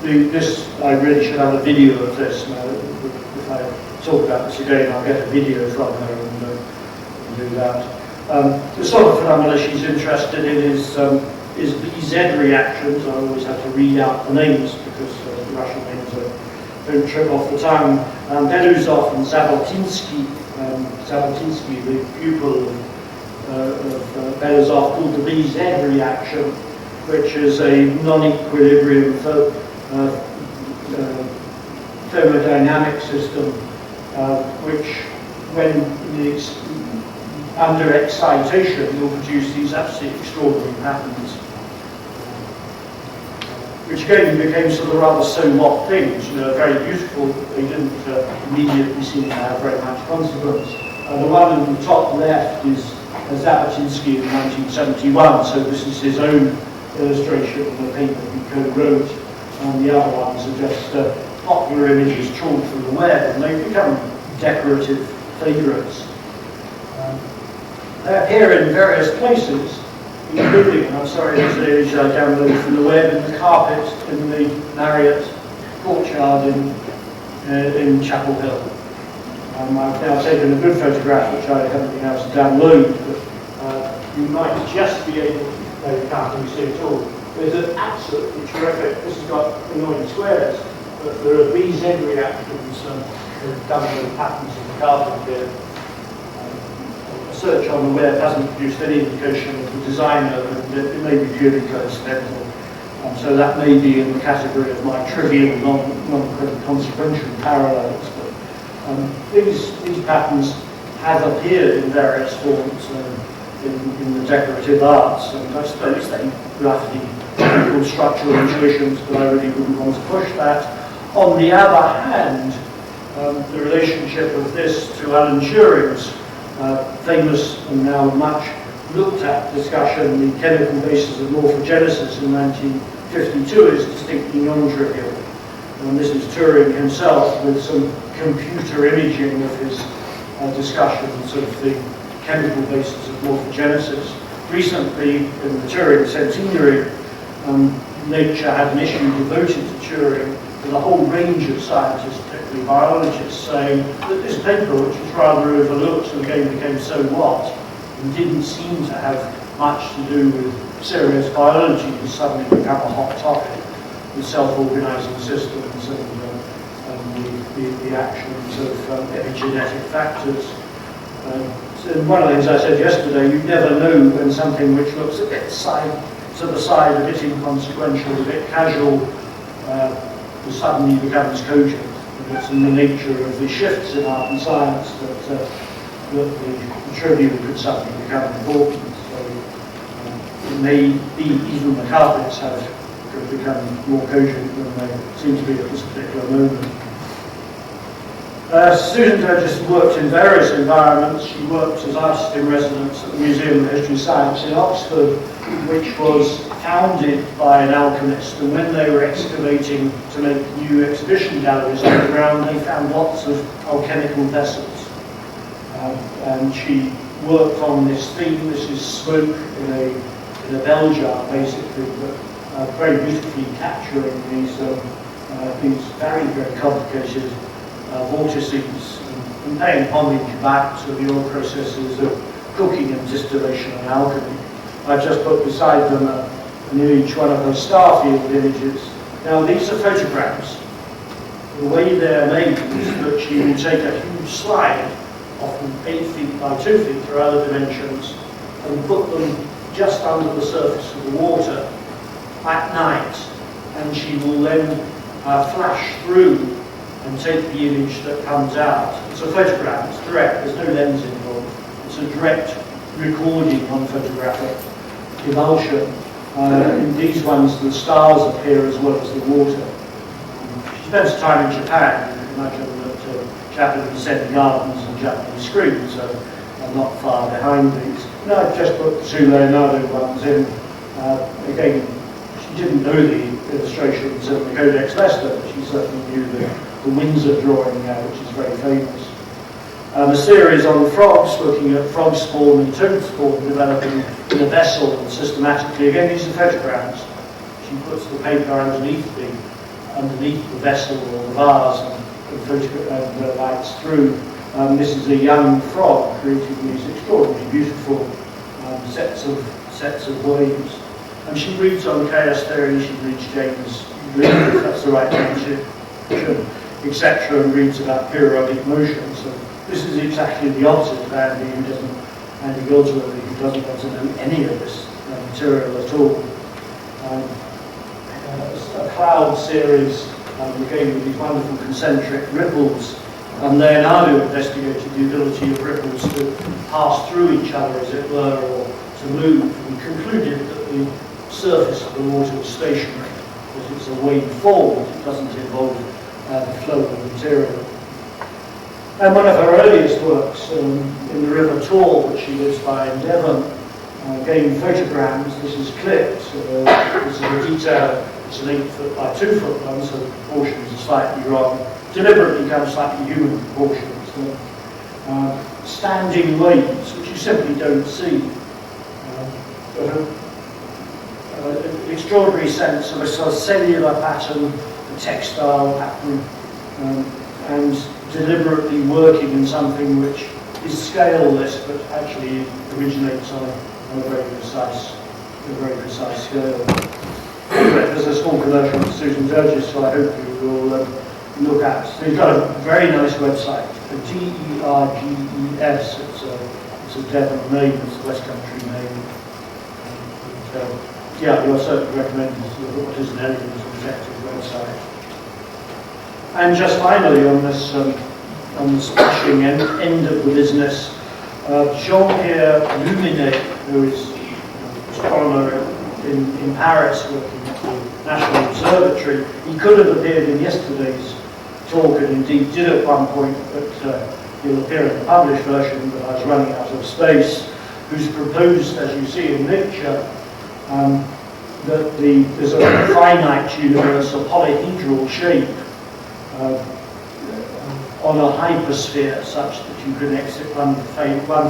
this, I really should have a video of this. If I talk about this again, I'll get a video from her and do that. The sort of phenomena she's interested in is BZ reactions. I always have to read out the names because the Russian names don't trip off the tongue. Beluzov and Zabotinsky, the pupil of Beluzov, called the BZ reaction, which is a non-equilibrium thermodynamic system, which, when it's under excitation, will produce these absolutely extraordinary patterns, which again became sort of rather so what things, very beautiful, but they didn't immediately seem to have very much consequence. The one in the top left is Zabotinsky in 1971, so this is his own illustration of the paper he co-wrote, and the other ones are just popular images trawled from the web, and they become decorative favourites. They appear in various places, including, I'm sorry, there's an image I downloaded from the web, in the carpet in the Marriott courtyard in Chapel Hill. I've now taken a good photograph, which I haven't been able to download, but you might just be able to, no, you can't see it all. There's an absolutely terrific, this has got annoying squares, but there are BZ reactions done with patterns of the carpet here. Search on the web hasn't produced any indication of the designer, but it may be purely coincidental. So that may be in the category of my trivial, non-consequential parallels. But these patterns have appeared in various forms in the decorative arts, and I suppose they roughly equal structural intuitions, but I really wouldn't want to push that. On the other hand, the relationship of this to Alan Turing's famous and now much looked at discussion, the chemical basis of morphogenesis in 1952, is distinctly non-trivial. And this is Turing himself with some computer imaging of his discussions of the chemical basis of morphogenesis. Recently, in the Turing centenary, Nature had an issue devoted to Turing, with a whole range of scientists, particularly biologists, saying that this paper, which was rather overlooked and again became so what, and didn't seem to have much to do with serious biology, has suddenly become a hot topic with self-organizing systems and the actions of epigenetic factors. So one of the things I said yesterday, you never know when something which looks a bit to the side, a bit inconsequential, a bit casual, suddenly becomes cogent. And it's in the nature of the shifts in art and science that the trivial could suddenly become important. So it may be even the carpets have become more cogent than they seem to be at this particular moment. Susan just worked in various environments. She worked as artist in residence at the Museum of History and Science in Oxford, which was founded by an alchemist, and when they were excavating to make new exhibition galleries underground, they found lots of alchemical vessels. And she worked on this theme. This is smoke in a bell jar, basically, but very beautifully capturing these very, very complicated vortices, and paying homage back to the old processes of cooking and distillation and alchemy. I've just put beside them an image, one of her Starfield images. Now these are photographs. The way they're made is that she will take a huge slide, often 8 feet by 2 feet or other dimensions, and put them just under the surface of the water at night, and she will then flash through and take the image that comes out. It's a photograph, it's direct, there's no lens involved. It's a direct recording on photographic emulsion. In these ones, the stars appear as well as the water. She spends time in Japan. You can imagine that Japanese Zen gardens and Japanese screens are not far behind these. And I've just put the two Leonardo ones in. Again, she didn't know the illustrations of the Codex Leicester, but she certainly knew the Windsor drawing, which is very famous. A series on frogs, looking at frog spawn and toad spawn developing in a vessel and systematically. Again, these are photographs. She puts the paper underneath the underneath the vessel or the vase and lights through. This is a young frog creating these extraordinarily beautiful sets of waves. And she reads on chaos theory, she reads James, if that's the right name, etc., and reads about periodic motion. So this is exactly the opposite of Andy Goldsworthy, who doesn't want to know any of this material at all. A cloud series, again with these wonderful concentric ripples, and Leonardo investigated the ability of ripples to pass through each other, as it were, or to move, and concluded that the surface of the water was stationary, because it's a wave forward, it doesn't involve the flow of material. And one of her earliest works, in the River Tor, which she lives by in Devon, again photograms. This is clipped. This is a detail. It's an 8 foot by 2 foot one, so the proportions are slightly wrong. Deliberately done slightly human proportions. Standing waves, which you simply don't see. But an extraordinary sense of a sort of cellular pattern, a textile pattern, and deliberately working in something which is scaleless, but actually originates on a very precise scale. Anyway, there's a small commercial for Susan Burgess, so I hope you will look at. So you've got a very nice website, DERGES. It's a Devon name, it's a West Country name. Yeah, you're certainly recommended what is an elegant and objective website. And just finally, on the splashing end of the business, Jean-Pierre Luminet, who is an astronomer in Paris working at the National Observatory, he could have appeared in yesterday's talk, and indeed did at one point, but he'll appear in the published version, but I was running out of space, who's proposed, as you see in nature, that there's a finite universe, a polyhedral shape, on a hypersphere, such that you can exit one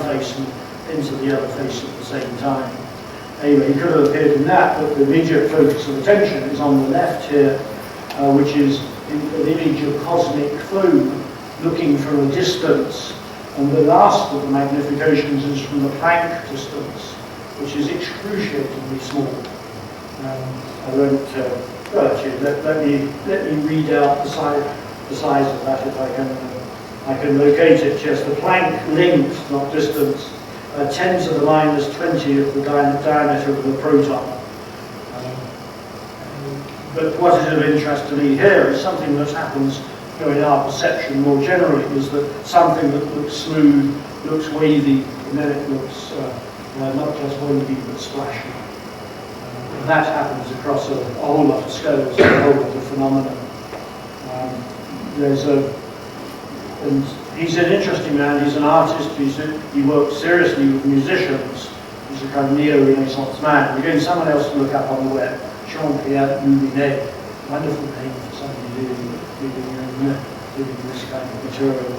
face and into the other face at the same time. Anyway, he could have appeared in that, but the immediate focus of attention is on the left here, which is an image of cosmic foam looking from a distance, and the last of the magnifications is from the Planck distance, which is excruciatingly small. I won't. Well, actually, let me read out the size of that if I can locate it. Yes, the Planck length, not distance, 10 to the minus 20 of the diameter of the proton. But what is of interest to me here is something that happens in our perception more generally, is that something that looks smooth looks wavy, and then it looks not just wavy but splashy. And that happens across a whole lot of scales, a whole lot of phenomena. And he's an interesting man. He's an artist. He works seriously with musicians. He's a kind of neo-Renaissance man. Again, someone else to look up on the web. Jean-Pierre Luminet. Wonderful name for somebody doing this kind of material.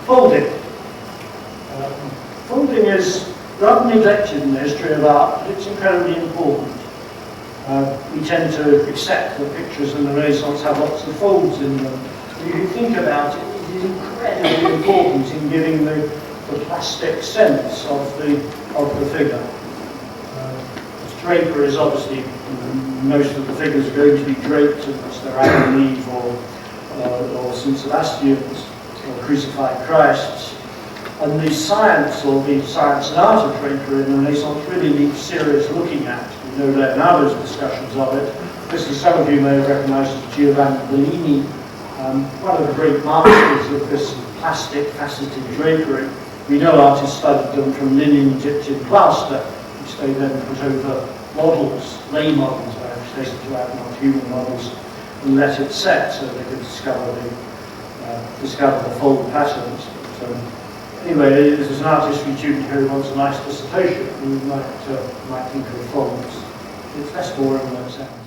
Folding. Folding is rather neglected in the history of art, but it's incredibly important. We tend to accept that pictures in the Renaissance have lots of folds in them. If you think about it, it is incredibly important in giving the plastic sense of the figure. Draper is obviously, most of the figures are going to be draped, unless they're Adam and Eve or St. Sebastian's or crucified Christs. And the science, or the science and art of drapery in the Renaissance, really needs serious looking at. We know Leonardo's discussions of it. This is, some of you may have recognised as Giovanni Bellini, one of the great masters of this plastic faceted drapery. We know artists studied them from linen dipped in plaster, which they then put over models, lay models, I have stated to add, not human models, and let it set so they could discover the fold patterns. But, anyway, this is an art history student here who wants a nice dissertation, who might think of folds. It's less boring than it sounds.